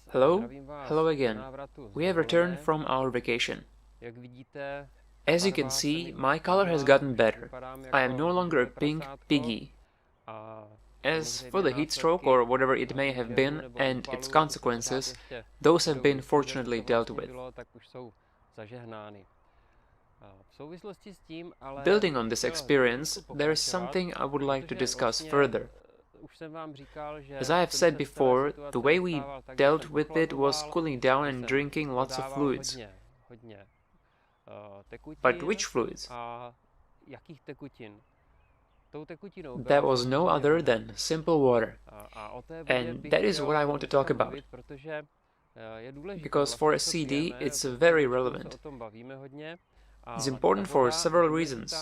Hello, hello again. We have returned from our vacation. As you can see, my color has gotten better. I am no longer a pink piggy. As for the heat stroke or whatever it may have been and its consequences, those have been fortunately dealt with. Building on this experience, there is something I would like to discuss further. As I have said before, the way we dealt with it was cooling down and drinking lots of fluids. But which fluids? That was no other than simple water. And that is what I want to talk about. Because for SCD, it's very relevant. It's important for several reasons.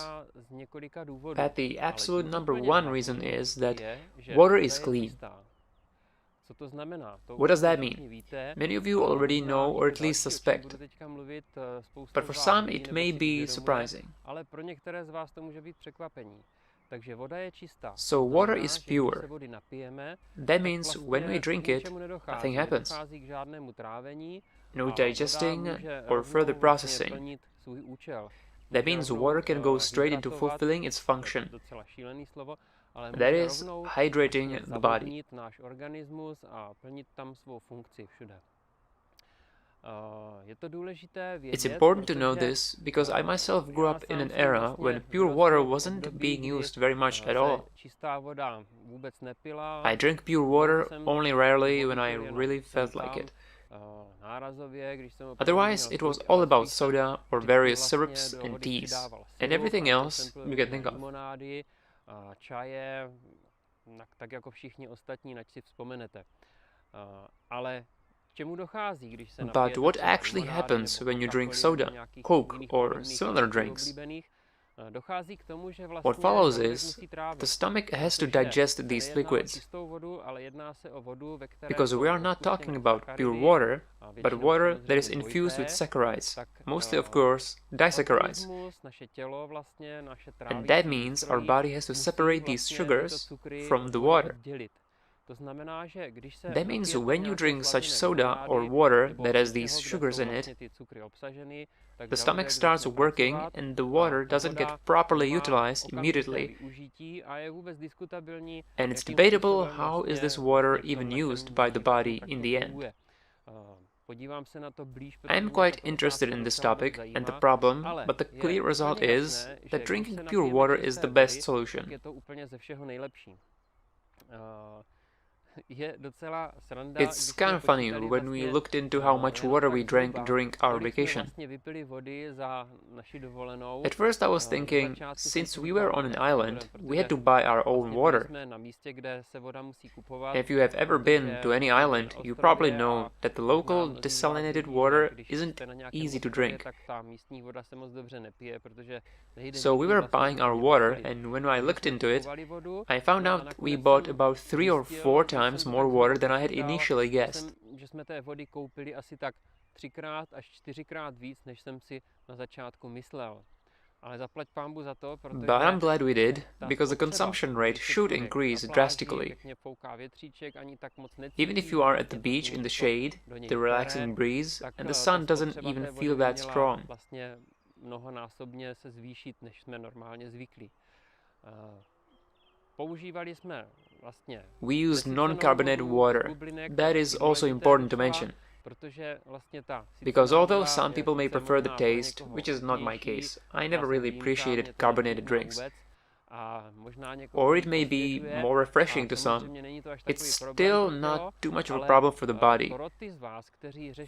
But the absolute number one reason is that water is clean. What does that mean? Many of you already know or at least suspect. But for some it may be surprising. So water is pure. That means when we drink it, nothing happens. No digesting or further processing. That means water can go straight into fulfilling its function. That is, hydrating the body. It's important to know this because I myself grew up in an era when pure water wasn't being used very much at all. I drank pure water only rarely when I really felt like it. Otherwise, it was all about soda or various syrups and teas, and everything else you can think of. But what actually happens when you drink soda, Coke, or similar drinks? What follows is, the stomach has to digest these liquids, because we are not talking about pure water, but water that is infused with saccharides, mostly of course disaccharides. And that means our body has to separate these sugars from the water. That means when you drink such soda or water that has these sugars in it, the stomach starts working and the water doesn't get properly utilized immediately. And it's debatable how is this water even used by the body in the end. I am quite interested in this topic and the problem, but the clear result is that drinking pure water is the best solution. It's kind of funny when we looked into how much water we drank during our vacation. At first I was thinking, since we were on an island, we had to buy our own water. If you have ever been to any island, you probably know that the local desalinated water isn't easy to drink. So we were buying our water, and when I looked into it, I found out we bought about 3 or 4 times more water than I had initially guessed. But I'm glad we did, because the consumption rate should increase drastically. Even if you are at the beach in the shade, the relaxing breeze, and the sun doesn't even feel that strong. We used non-carbonated water. That is also important to mention. Because although some people may prefer the taste, which is not my case, I never really appreciated carbonated drinks. Or it may be more refreshing to some, it's still not too much of a problem for the body.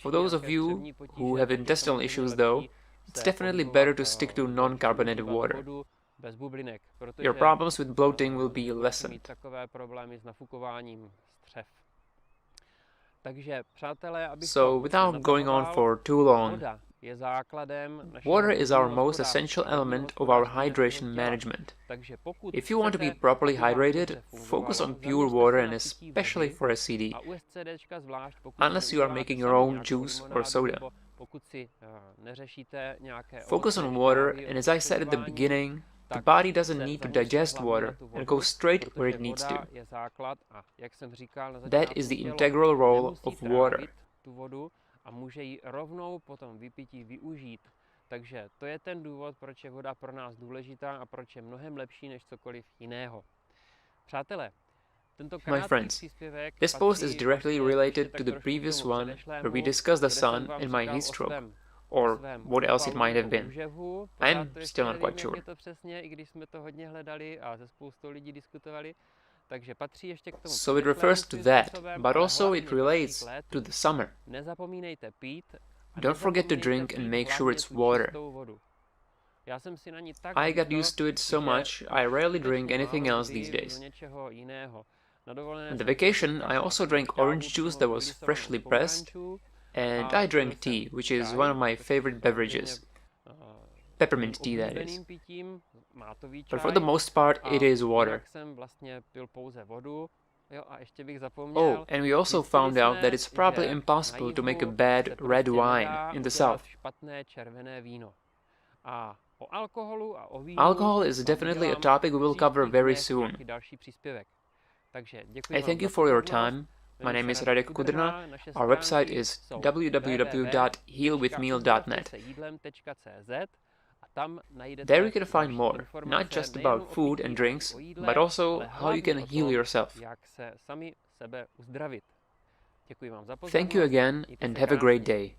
For those of you who have intestinal issues though, it's definitely better to stick to non-carbonated water. Your problems with bloating will be lessened. So, without going on for too long, water is our most essential element of our hydration management. If you want to be properly hydrated, focus on pure water and especially for SCD, unless you are making your own juice or soda. Focus on water, and as I said at the beginning, the body doesn't need to digest water and goes straight where it needs to. That is the integral role of water. Takže to je ten důvod, proč je voda pro nás důležitá a proč je mnohem lepší než cokoliv jiného. Přátelé, my friends, this post is directly related to the previous one where we discussed the sun and my heat stroke, or what else it might have been. I am still not quite sure. So it refers to that, but also it relates to the summer. Don't forget to drink and make sure it's water. I got used to it so much, I rarely drink anything else these days. On the vacation, I also drank orange juice that was freshly pressed, and I drank tea, which is one of my favorite beverages. Peppermint tea, that is. But for the most part, it is water. Oh, and we also found out that it's probably impossible to make a bad red wine in the south. Alcohol is definitely a topic we will cover very soon. I thank you for your time. My name is Radek Kudrna. Our website is www.healwithmeal.net. There you can find more, not just about food and drinks, but also how you can heal yourself. Thank you again and have a great day.